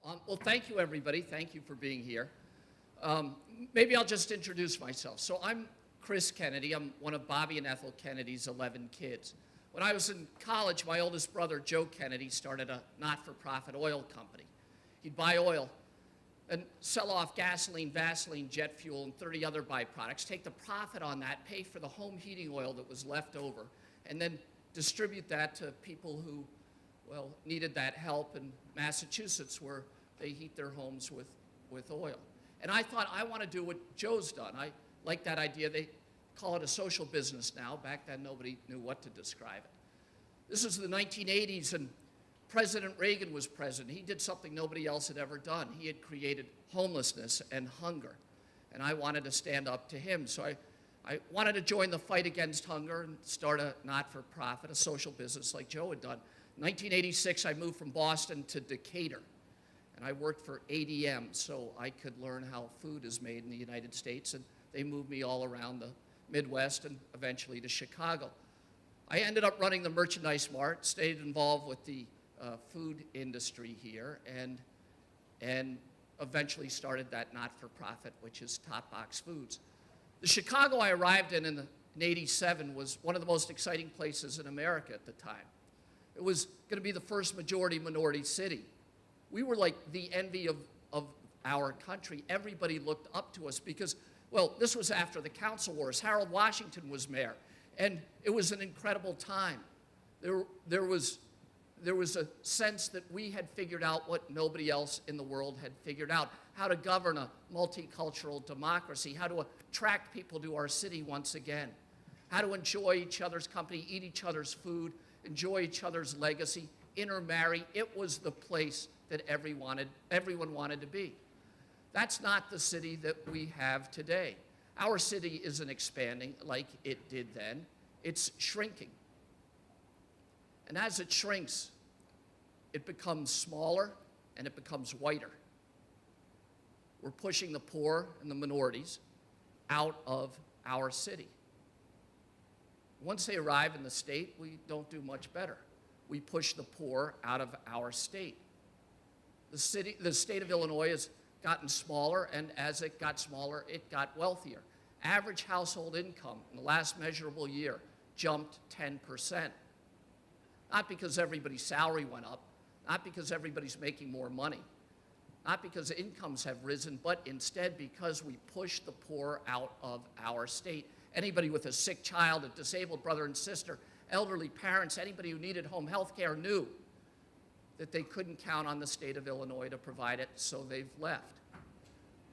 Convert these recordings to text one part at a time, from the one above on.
Well, thank you, everybody. Thank you for being here. Maybe I'll just introduce myself. So I'm Chris Kennedy. I'm one of Bobby and Ethel Kennedy's 11 kids. When I was in college, my oldest brother, Joe Kennedy, started a not-for-profit oil company. He'd buy oil and sell off gasoline, Vaseline, jet fuel, and 30 other byproducts, take the profit on that, pay for the home heating oil that was left over, and then distribute that to people who, well, needed that help in Massachusetts, where they heat their homes with oil. And I thought, I want to do what Joe's done. I like that idea. They call it a social business now. Back then, nobody knew what to describe it. This is the 1980s, and President Reagan was president. He did something nobody else had ever done. He had created homelessness and hunger, and I wanted to stand up to him. So I wanted to join the fight against hunger and start a not-for-profit, a social business like Joe had done. In 1986, I moved from Boston to Decatur, and I worked for ADM so I could learn how food is made in the United States, and they moved me all around the Midwest and eventually to Chicago. I ended up running the Merchandise Mart, stayed involved with the food industry here, and eventually started that not-for-profit, which is Top Box Foods. The Chicago I arrived in 87 was one of the most exciting places in America at the time. It was going to be the first majority-minority city. We were like the envy of our country. Everybody looked up to us because, well, this was after the Council Wars. Harold Washington was mayor, and it was an incredible time. There was a sense that we had figured out what nobody else in the world had figured out, how to govern a multicultural democracy, how to attract people to our city once again, how to enjoy each other's company, eat each other's food, enjoy each other's legacy, intermarry. It was the place that everyone wanted to be. That's not the city that we have today. Our city isn't expanding like it did then. It's shrinking. And as it shrinks, it becomes smaller and it becomes whiter. We're pushing the poor and the minorities out of our city. Once they arrive in the state, we don't do much better. We push the poor out of our state. The state of Illinois has gotten smaller, and as it got smaller, it got wealthier. Average household income in the last measurable year jumped 10%. Not because everybody's salary went up, not because everybody's making more money, not because incomes have risen, but instead because we push the poor out of our state. Anybody with a sick child, a disabled brother and sister, elderly parents, anybody who needed home health care knew that they couldn't count on the state of Illinois to provide it, so they've left.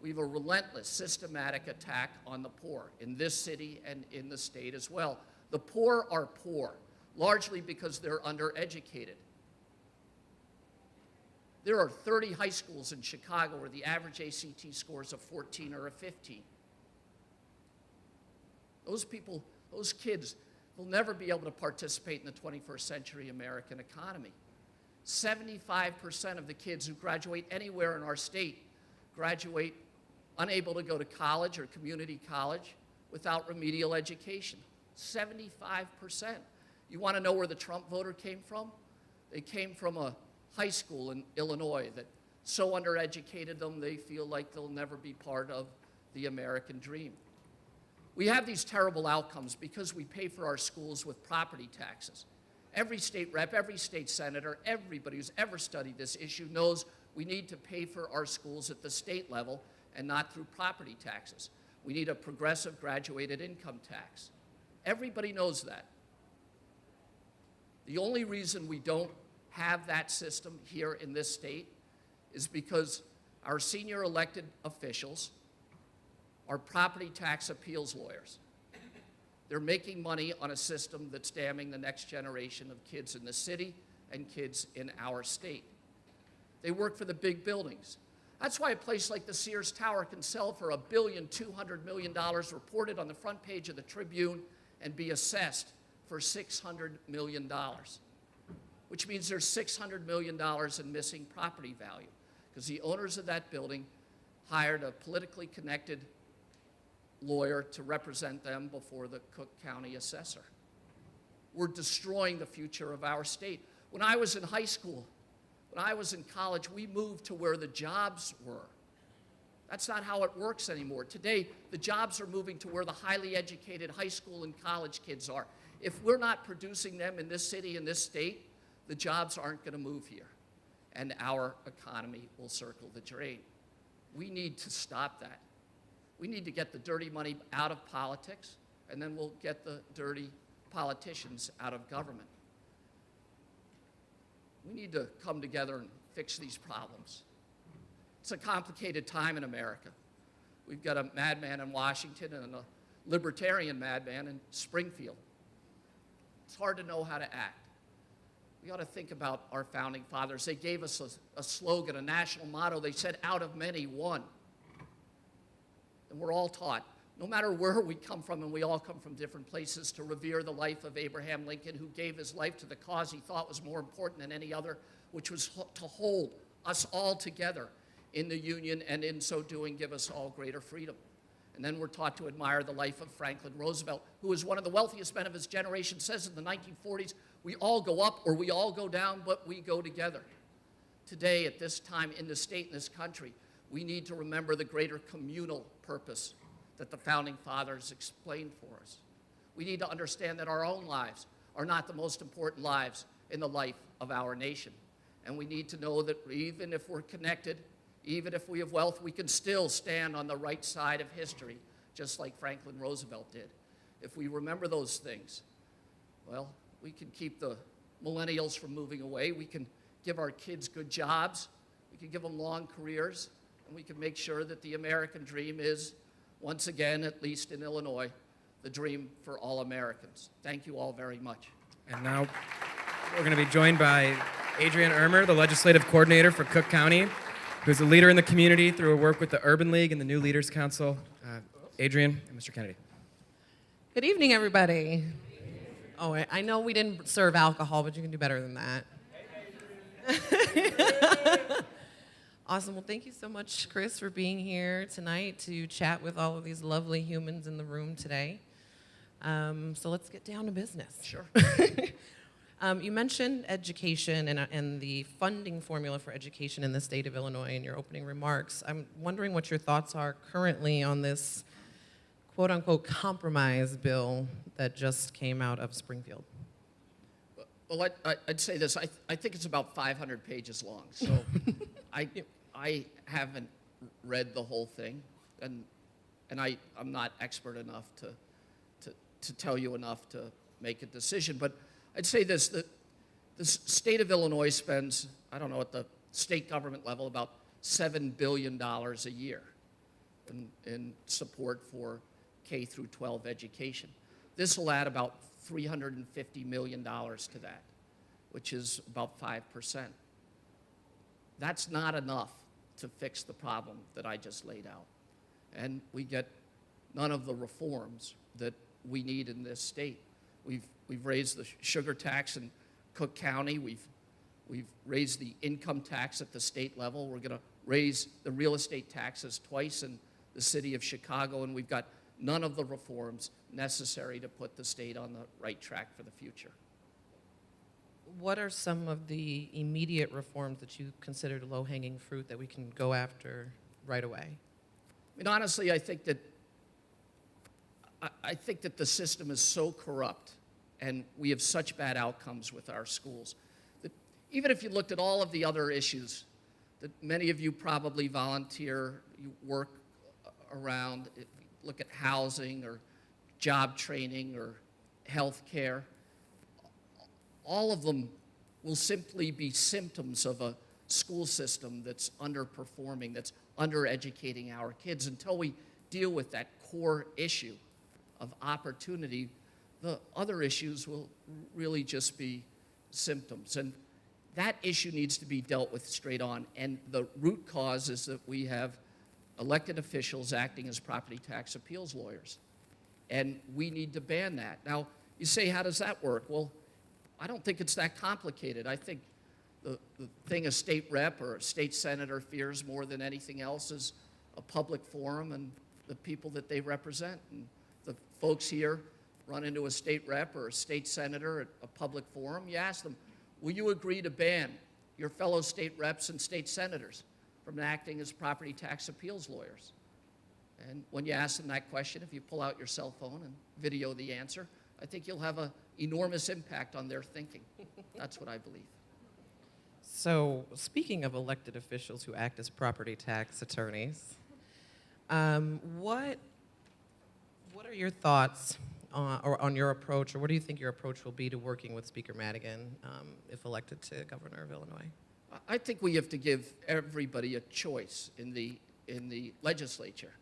We have a relentless, systematic attack on the poor in this city and in the state as well. The poor are poor, largely because they're undereducated. There are 30 high schools in Chicago where the average ACT score is a 14 or a 15. Those people, those kids, will never be able to participate in the 21st century American economy. 75% of the kids who graduate anywhere in our state graduate unable to go to college or community college without remedial education. 75%. You want to know where the Trump voter came from? They came from a high school in Illinois that so undereducated them they feel like they'll never be part of the American dream. We have these terrible outcomes because we pay for our schools with property taxes. Every state rep, every state senator, everybody who's ever studied this issue knows we need to pay for our schools at the state level and not through property taxes. We need a progressive graduated income tax. Everybody knows that. The only reason we don't have that system here in this state is because our senior elected officials are property tax appeals lawyers. They're making money on a system that's damning the next generation of kids in the city and kids in our state. They work for the big buildings. That's why a place like the Sears Tower can sell for $1,200,000,000 reported on the front page of the Tribune and be assessed for $600 million, which means there's $600 million in missing property value because the owners of that building hired a politically connected lawyer to represent them before the Cook County assessor. We're destroying the future of our state. When I was in high school, When I was in college, we moved to where the jobs were. That's not how it works anymore. Today, the jobs are moving to where the highly educated high school and college kids are. If we're not producing them in this city, in this state, the jobs aren't going to move here, and our economy will circle the drain. We need to stop that. We need to get the dirty money out of politics, and then we'll get the dirty politicians out of government. We need to come together and fix these problems. It's a complicated time in America. We've got a madman in Washington and a libertarian madman in Springfield. It's hard to know how to act. We ought to think about our founding fathers. They gave us a slogan, a national motto. They said, out of many, one. And we're all taught, no matter where we come from, and we all come from different places, to revere the life of Abraham Lincoln, who gave his life to the cause he thought was more important than any other, which was to hold us all together in the Union, and in so doing, give us all greater freedom. And then we're taught to admire the life of Franklin Roosevelt, who was one of the wealthiest men of his generation, says in the 1940s, we all go up or we all go down, but we go together. Today, at this time in the state, in this country, we need to remember the greater communal purpose that the founding fathers explained for us. We need to understand that our own lives are not the most important lives in the life of our nation. And we need to know that even if we're connected, even if we have wealth, we can still stand on the right side of history, just like Franklin Roosevelt did. If we remember those things, well, we can keep the millennials from moving away. We can give our kids good jobs. We can give them long careers. And we can make sure that the American dream is, once again, at least in Illinois, the dream for all Americans. Thank you all very much. And now we're going to be joined by Adrienne Irmer, the legislative coordinator for Cook County, who's a leader in the community through her work with the Urban League and the New Leaders Council. Adrienne and Mr. Kennedy. Good evening, everybody. Oh, I know we didn't serve alcohol, but you can do better than that. Awesome. Well, thank you so much, Chris, for being here tonight to chat with all of these lovely humans in the room today. So let's get down to business. Sure. You mentioned education and the funding formula for education in the state of Illinois in your opening remarks. I'm wondering what your thoughts are currently on this quote-unquote compromise bill that just came out of Springfield. Well, I'd say this. I think it's about 500 pages long, so I haven't read the whole thing, and I'm not expert enough to tell you enough to make a decision. But I'd say this, that the state of Illinois spends, I don't know, at the state government level, about $7 billion a year in support for K through 12 education. This will add about $350 million to that, which is about 5%. That's not enough to fix the problem that I just laid out. And we get none of the reforms that we need in this state. We've raised the sugar tax in Cook County. We've raised the income tax at the state level. We're going to raise the real estate taxes twice in the city of Chicago, and we've got none of the reforms necessary to put the state on the right track for the future. What are some of the immediate reforms that you consider low-hanging fruit that we can go after right away? I mean, honestly, I think that the system is so corrupt and we have such bad outcomes with our schools that even if you looked at all of the other issues that many of you probably volunteer, you work around, look at housing or job training or health care, all of them will simply be symptoms of a school system that's underperforming, that's undereducating our kids. Until we deal with that core issue of opportunity, the other issues will really just be symptoms. And that issue needs to be dealt with straight on. And the root cause is that we have elected officials acting as property tax appeals lawyers. And we need to ban that. Now, you say, how does that work? Well, I don't think it's that complicated. I think the thing a state rep or a state senator fears more than anything else is a public forum and the people that they represent. And the folks here run into a state rep or a state senator at a public forum, you ask them, will you agree to ban your fellow state reps and state senators from acting as property tax appeals lawyers. And when you ask them that question, if you pull out your cell phone and video the answer, I think you'll have an enormous impact on their thinking. That's what I believe. So, speaking of elected officials who act as property tax attorneys, what are your thoughts on your approach, or what do you think your approach will be to working with Speaker Madigan if elected to Governor of Illinois? I think we have to give everybody a choice in the legislature.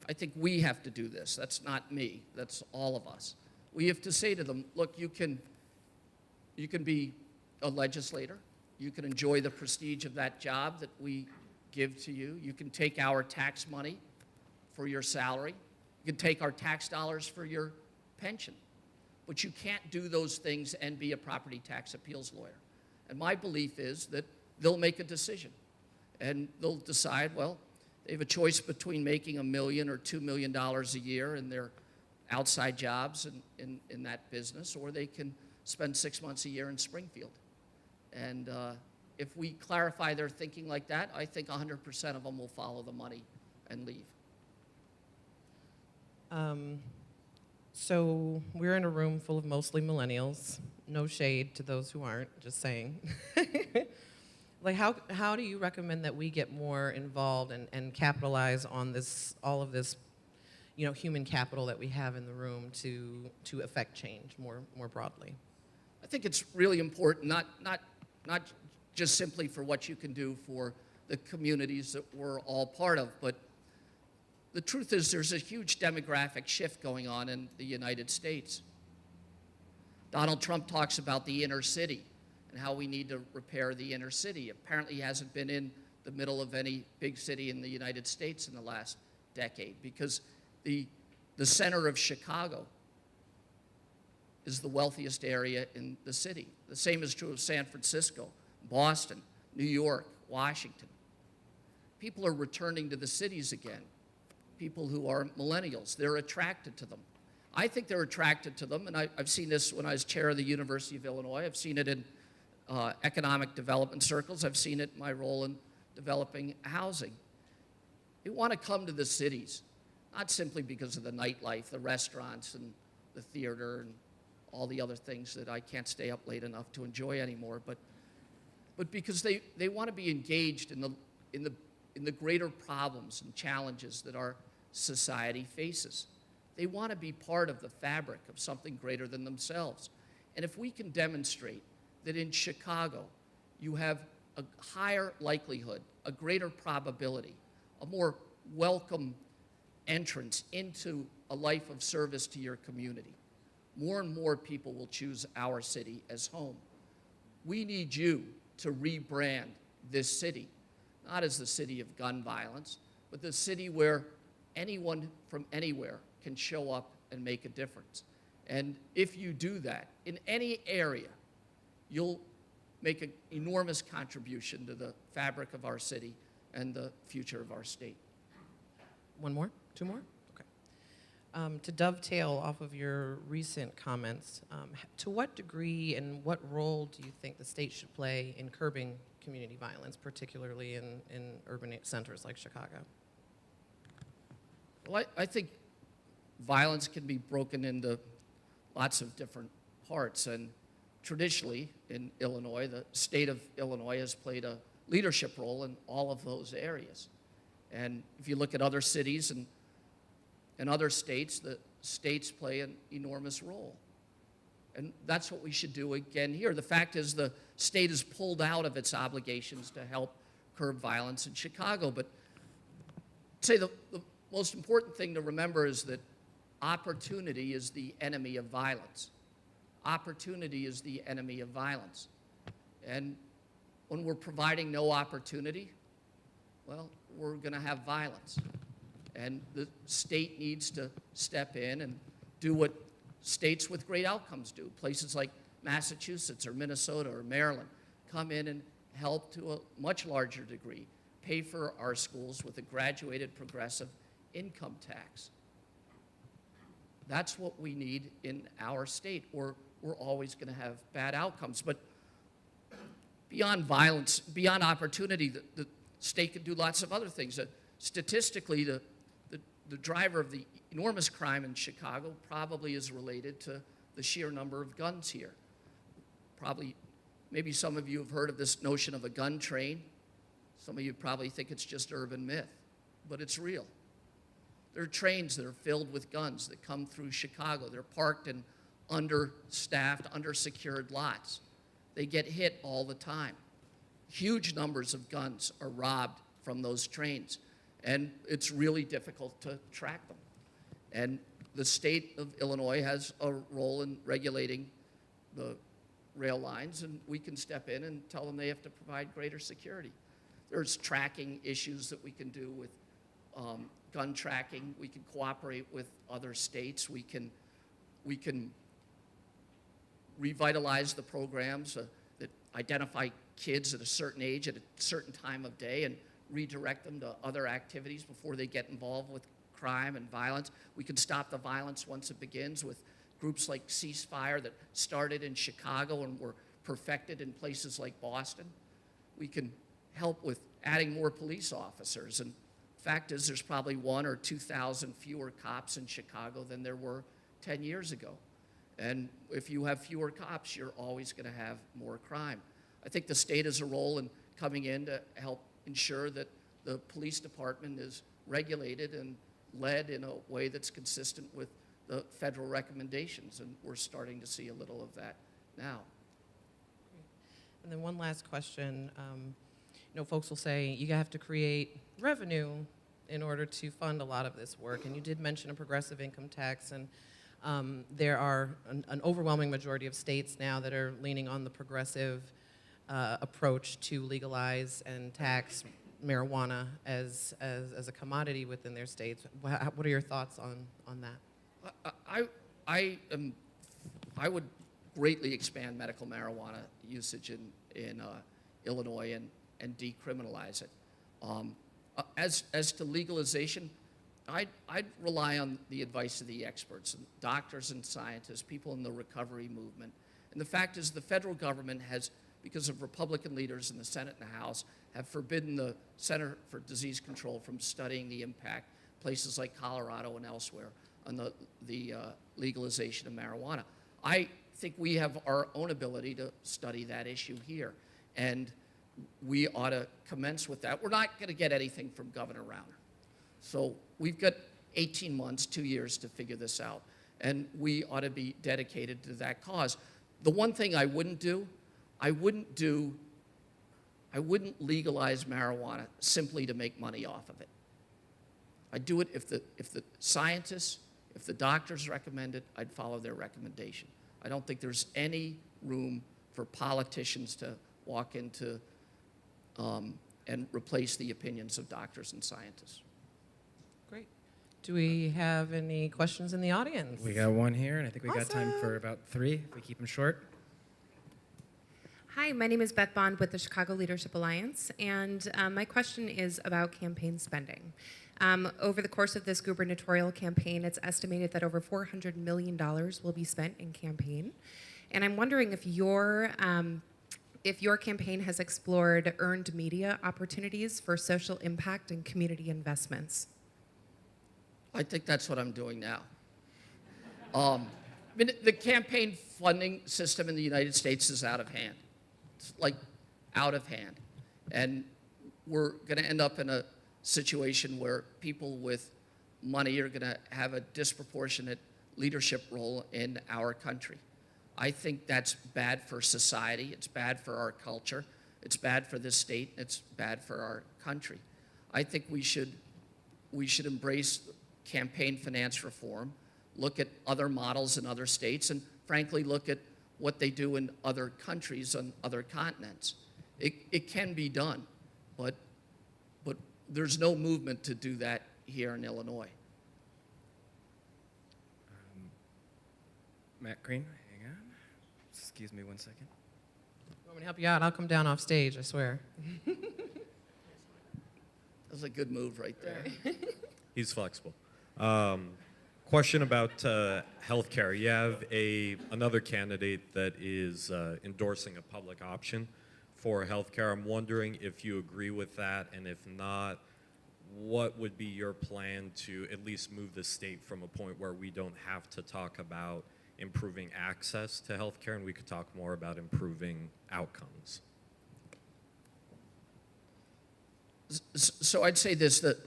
I think we have to do this. That's not me. That's all of us. We have to say to them, look, you can be a legislator. You can enjoy the prestige of that job that we give to you. You can take our tax money for your salary. You can take our tax dollars for your pension. But you can't do those things and be a property tax appeals lawyer. And my belief is that they'll make a decision. And they'll decide, well, they have a choice between making $1 million or $2 million a year in their outside jobs in that business, or they can spend 6 months a year in Springfield. And if we clarify their thinking like that, I think 100% of them will follow the money and leave. So we're in a room full of mostly millennials. No shade to those who aren't, just saying. Like, how do you recommend that we get more involved and capitalize on all of this, human capital that we have in the room to affect change more broadly? I think it's really important, not just simply for what you can do for the communities that we're all part of, but the truth is there's a huge demographic shift going on in the United States. Donald Trump talks about the inner city and how we need to repair the inner city. Apparently he hasn't been in the middle of any big city in the United States in the last decade, because the center of Chicago is the wealthiest area in the city. The same is true of San Francisco, Boston, New York, Washington. People are returning to the cities again. People who are millennials, they're attracted to them. I think they're attracted to them, and I've seen this when I was chair of the University of Illinois. I've seen it in economic development circles. I've seen it in my role in developing housing. They want to come to the cities, not simply because of the nightlife, the restaurants, and the theater, and all the other things that I can't stay up late enough to enjoy anymore, but because they want to be engaged in the greater problems and challenges that our society faces. They want to be part of the fabric of something greater than themselves. And if we can demonstrate that in Chicago you have a higher likelihood, a greater probability, a more welcome entrance into a life of service to your community, more and more people will choose our city as home. We need you to rebrand this city, not as the city of gun violence, but the city where anyone from anywhere can show up and make a difference. And if you do that in any area, you'll make an enormous contribution to the fabric of our city and the future of our state. One more? Two more? Okay. To dovetail off of your recent comments, to what degree and what role do you think the state should play in curbing community violence, particularly in urban centers like Chicago? Well, I think violence can be broken into lots of different parts, and traditionally in Illinois, the state of Illinois has played a leadership role in all of those areas. And if you look at other cities and other states, the states play an enormous role. And that's what we should do again here. The fact is the state is pulled out of its obligations to help curb violence in Chicago. But I'd say the most important thing to remember is that opportunity is the enemy of violence. Opportunity is the enemy of violence. And when we're providing no opportunity, well, we're going to have violence. And the state needs to step in and do what states with great outcomes do. Places like Massachusetts or Minnesota or Maryland come in and help to a much larger degree pay for our schools with a graduated progressive income tax. That's what we need in our state, or we're always going to have bad outcomes. But beyond violence, beyond opportunity, the state can do lots of other things. Statistically, the driver of the enormous crime in Chicago probably is related to the sheer number of guns here. Probably, maybe some of you have heard of this notion of a gun train. Some of you probably think it's just urban myth, but it's real. There are trains that are filled with guns that come through Chicago. They're parked in understaffed, undersecured lots. They get hit all the time. Huge numbers of guns are robbed from those trains, and it's really difficult to track them. And the state of Illinois has a role in regulating the rail lines, and we can step in and tell them they have to provide greater security. There's tracking issues that we can do with gun tracking. We can cooperate with other states. We can revitalize the programs that identify kids at a certain age at a certain time of day and redirect them to other activities before they get involved with crime and violence. We can stop the violence once it begins with groups like Ceasefire that started in Chicago and were perfected in places like Boston. We can help with adding more police officers. And fact is, there's probably 1,000 or 2,000 fewer cops in Chicago than there were 10 years ago. And if you have fewer cops, you're always going to have more crime. I think the state has a role in coming in to help ensure that the police department is regulated and led in a way that's consistent with the federal recommendations, and we're starting to see a little of that now. And then one last question. Folks will say you have to create revenue in order to fund a lot of this work, and you did mention a progressive income tax, and there are an overwhelming majority of states now that are leaning on the progressive approach to legalize and tax marijuana as a commodity within their states. What are your thoughts on that? I would greatly expand medical marijuana usage in Illinois and decriminalize it. As to legalization, I'd rely on the advice of the experts, and doctors and scientists, people in the recovery movement. And the fact is the federal government has, because of Republican leaders in the Senate and the House, have forbidden the Center for Disease Control from studying the impact, places like Colorado and elsewhere, on the legalization of marijuana. I think we have our own ability to study that issue here, and we ought to commence with that. We're not going to get anything from Governor Rauner. So we've got 18 months, 2 years to figure this out, and we ought to be dedicated to that cause. The one thing I wouldn't do, I wouldn't legalize marijuana simply to make money off of it. I'd do it if the scientists, if the doctors recommend it, I'd follow their recommendation. I don't think there's any room for politicians to walk into and replace the opinions of doctors and scientists. Great. Do we have any questions in the audience? We got one here, and I think we got time Awesome. for about 3, if we keep them short. Hi, my name is Beth Bond with the Chicago Leadership Alliance, and my question is about campaign spending. Over the course of this gubernatorial campaign, it's estimated that over $400 million will be spent in campaign. And I'm wondering if your campaign has explored earned media opportunities for social impact and community investments. I think that's what I'm doing now. The campaign funding system in the United States is out of hand. It's like out of hand. And we're going to end up in a situation where people with money are going to have a disproportionate leadership role in our country. I think that's bad for society. It's bad for our culture. It's bad for this state. It's bad for our country. I think we should embrace campaign finance reform, look at other models in other states, and frankly, look at what they do in other countries on other continents. It can be done, but there's no movement to do that here in Illinois. Matt Green, hang on. Excuse me 1 second. You want me to help you out? I'll come down off stage, I swear. That was a good move right there. He's flexible. Question about healthcare. You have another candidate that is endorsing a public option for healthcare. I'm wondering if you agree with that, and if not, what would be your plan to at least move the state from a point where we don't have to talk about improving access to healthcare and we could talk more about improving outcomes? So I'd say this, that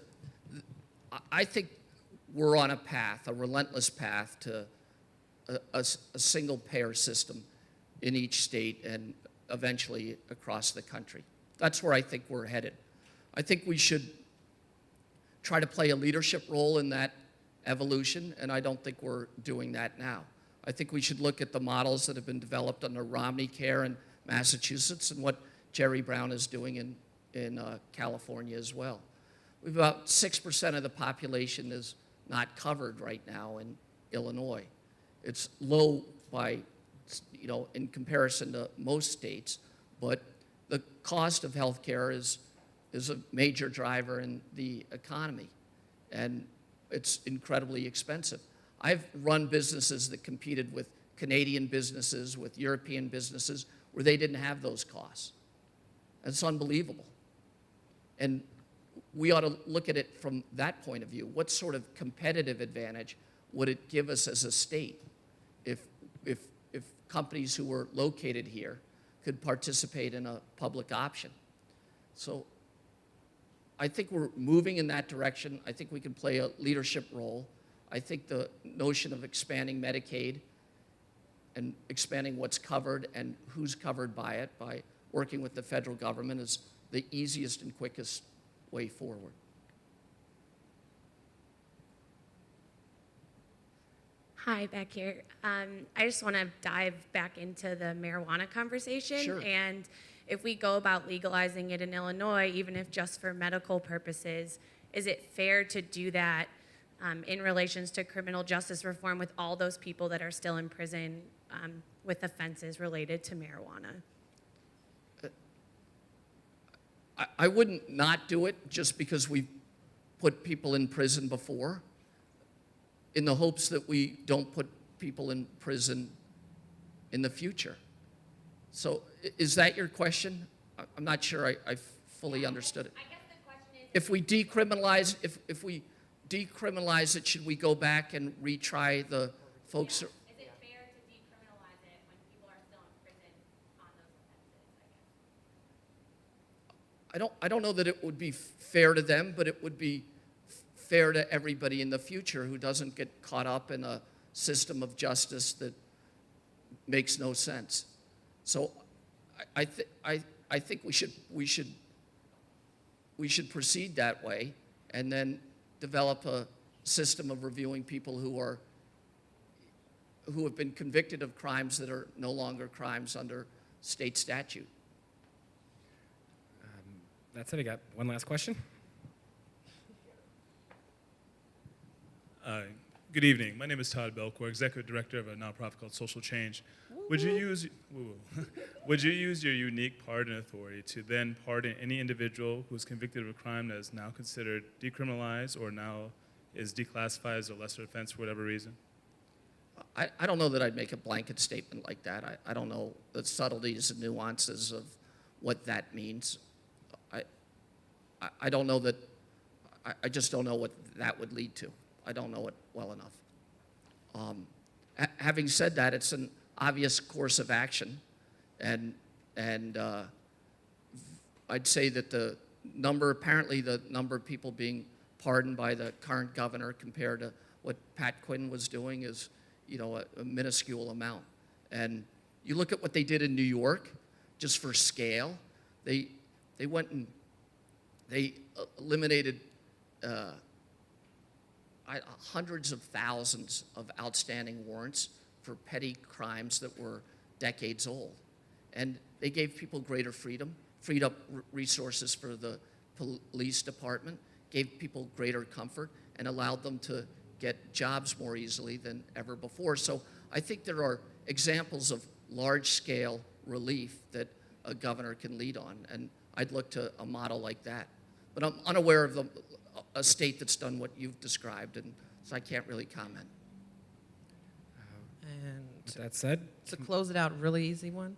I think we're on a path, a relentless path to a single payer system in each state and eventually across the country. That's where I think we're headed. I think we should try to play a leadership role in that evolution, and I don't think we're doing that now. I think we should look at the models that have been developed under Romney Care in Massachusetts and what Jerry Brown is doing in California as well. We've about 6% of the population is not covered right now in Illinois. It's low by, in comparison to most states, but the cost of health care is a major driver in the economy, and it's incredibly expensive. I've run businesses that competed with Canadian businesses, with European businesses, where they didn't have those costs. It's unbelievable. And we ought to look at it from that point of view. What sort of competitive advantage would it give us as a state if companies who were located here could participate in a public option? So I think we're moving in that direction. I think we can play a leadership role. I think the notion of expanding Medicaid and expanding what's covered and who's covered by it by working with the federal government is the easiest and quickest way forward. Hi, back here. I just want to dive back into the marijuana conversation. Sure. And if we go about legalizing it in Illinois, even if just for medical purposes, is it fair to do that in relations to criminal justice reform with all those people that are still in prison with offenses related to marijuana? I wouldn't not do it just because we've put people in prison before, in the hopes that we don't put people in prison in the future. So is that your question? I'm not sure I fully understood it. I guess the question is, If we decriminalize it, should we go back and retry the folks? is it fair to decriminalize it when people are still in prison on those offenses, I don't know that it would be fair to them, but it would be fair to everybody in the future who doesn't get caught up in a system of justice that makes no sense. So I think we should proceed that way and then develop a system of reviewing people who have been convicted of crimes that are no longer crimes under state statute. That's it. I got one last question. Good evening. My name is Todd Belcourt, Executive Director of a nonprofit called Social Change. Would you use your unique pardon authority to then pardon any individual who is convicted of a crime that is now considered decriminalized or now is declassified as a lesser offense for whatever reason? I don't know that I'd make a blanket statement like that. I don't know the subtleties and nuances of what that means. I don't know that, I just don't know what that would lead to. I don't know it well enough. Having said that, it's an obvious course of action, and I'd say that apparently the number of people being pardoned by the current governor compared to what Pat Quinn was doing is, a minuscule amount. And you look at what they did in New York, just for scale, they went and they eliminated hundreds of thousands of outstanding warrants for petty crimes that were decades old. And they gave people greater freedom, freed up resources for the police department, gave people greater comfort, and allowed them to get jobs more easily than ever before. So I think there are examples of large-scale relief that a governor can lead on, and I'd look to a model like that. But I'm unaware of a state that's done what you've described, and so I can't really comment. With And that said, to close it out, really easy one.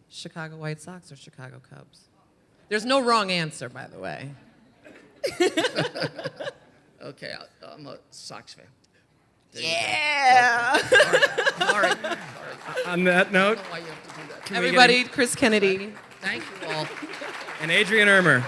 Chicago White Sox or Chicago Cubs? There's no wrong answer, by the way. Okay, I'm a Sox fan. Yeah. All right. On that I note, don't know why you have to do that. can we get Everybody, Chris Kennedy. Thank you all. an Adrian Ermer.